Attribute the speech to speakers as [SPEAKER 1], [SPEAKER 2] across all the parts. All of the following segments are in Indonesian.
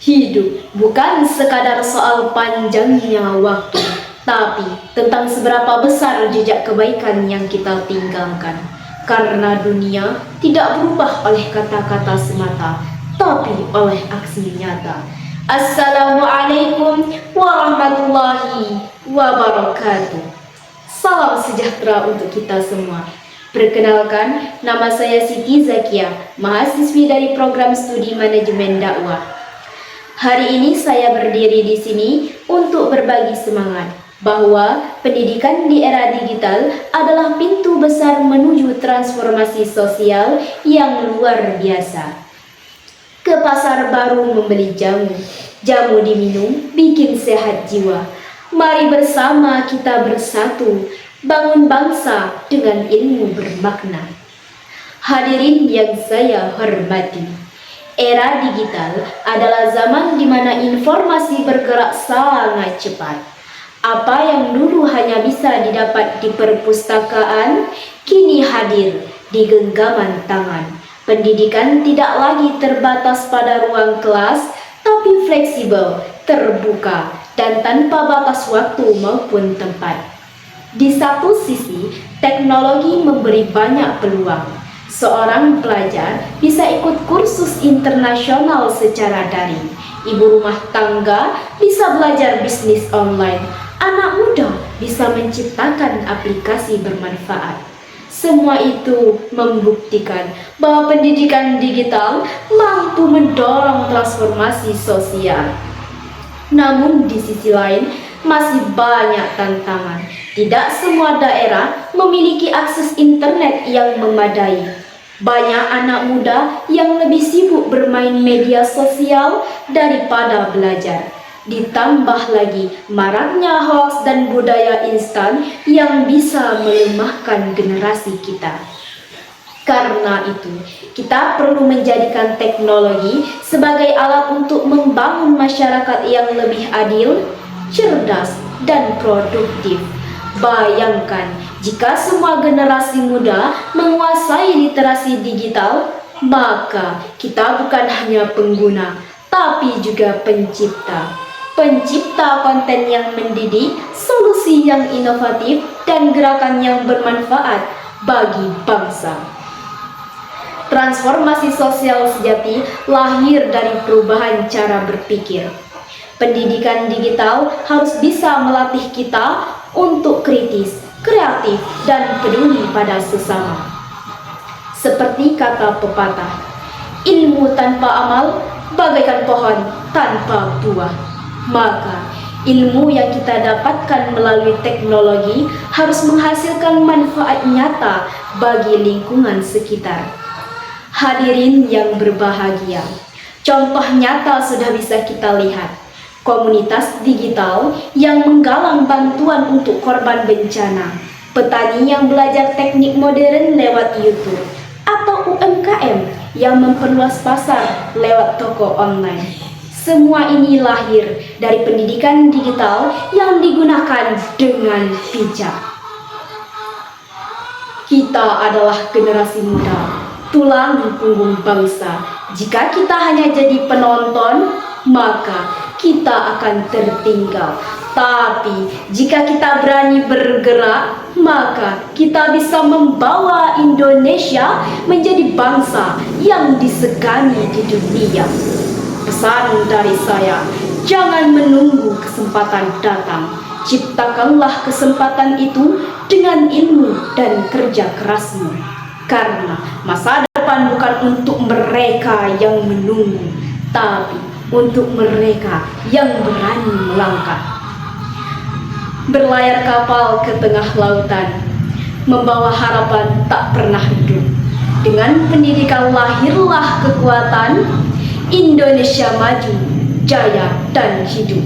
[SPEAKER 1] Hidup bukan sekadar soal panjangnya waktu, tapi tentang seberapa besar jejak kebaikan yang kita tinggalkan. Karena dunia tidak berubah oleh kata-kata semata, tapi oleh aksi nyata. Assalamualaikum warahmatullahi wabarakatuh. Salam sejahtera untuk kita semua. Perkenalkan, nama saya Siti Zakia, mahasiswi dari program studi manajemen dakwah. Hari ini saya berdiri di sini untuk berbagi semangat bahwa pendidikan di era digital adalah pintu besar menuju transformasi sosial yang luar biasa. Ke pasar baru membeli jamu, jamu diminum bikin sehat jiwa. Mari bersama kita bersatu, bangun bangsa dengan ilmu bermakna. Hadirin yang saya hormati, era digital adalah zaman di mana informasi bergerak sangat cepat. Apa yang dulu hanya bisa didapat di perpustakaan, kini hadir di genggaman tangan. Pendidikan tidak lagi terbatas pada ruang kelas, tapi fleksibel, terbuka, dan tanpa batas waktu maupun tempat. Di satu sisi, teknologi memberi banyak peluang. Seorang pelajar bisa ikut kursus internasional secara daring. Ibu rumah tangga bisa belajar bisnis online. Anak muda bisa menciptakan aplikasi bermanfaat. Semua itu membuktikan bahwa pendidikan digital mampu mendorong transformasi sosial. Namun di sisi lain, masih banyak tantangan. Tidak semua daerah memiliki akses internet yang memadai. Banyak anak muda yang lebih sibuk bermain media sosial daripada belajar. Ditambah lagi maraknya hoax dan budaya instan yang bisa melemahkan generasi kita. Karena itu, kita perlu menjadikan teknologi sebagai alat untuk membangun masyarakat yang lebih adil, cerdas, dan produktif. Bayangkan jika semua generasi muda menguasai literasi digital, maka kita bukan hanya pengguna, tapi juga pencipta. Pencipta konten yang mendidik, solusi yang inovatif, dan gerakan yang bermanfaat bagi bangsa. Transformasi sosial sejati lahir dari perubahan cara berpikir. Pendidikan digital harus bisa melatih kita untuk kritis, kreatif, dan peduli pada sesama. Seperti kata pepatah, ilmu tanpa amal bagaikan pohon tanpa buah. Maka, ilmu yang kita dapatkan melalui teknologi harus menghasilkan manfaat nyata bagi lingkungan sekitar. Hadirin yang berbahagia, contoh nyata sudah bisa kita lihat. Komunitas digital yang menggalang bantuan untuk korban bencana, petani yang belajar teknik modern lewat YouTube, atau UMKM yang memperluas pasar lewat toko online. Semua ini lahir dari pendidikan digital yang digunakan dengan bijak. Kita adalah generasi muda, tulang punggung bangsa. Jika kita hanya jadi penonton, maka kita akan tertinggal. Tapi jika kita berani bergerak, maka kita bisa membawa Indonesia menjadi bangsa yang disegani di dunia. Pesan dari saya, jangan menunggu kesempatan datang. Ciptakanlah kesempatan itu dengan ilmu dan kerja kerasmu. Karena masa depan bukan untuk mereka yang menunggu, tapi untuk mereka yang berani melangkah. Berlayar kapal ke tengah lautan, membawa harapan tak pernah redup. Dengan pendidikan lahirlah kekuatan, Indonesia maju, jaya, dan hidup.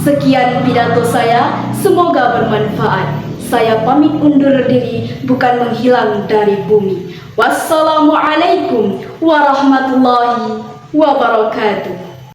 [SPEAKER 1] Sekian pidato saya, semoga bermanfaat. Saya pamit undur diri, bukan menghilang dari bumi. Wassalamualaikum warahmatullahi wabarakatuh.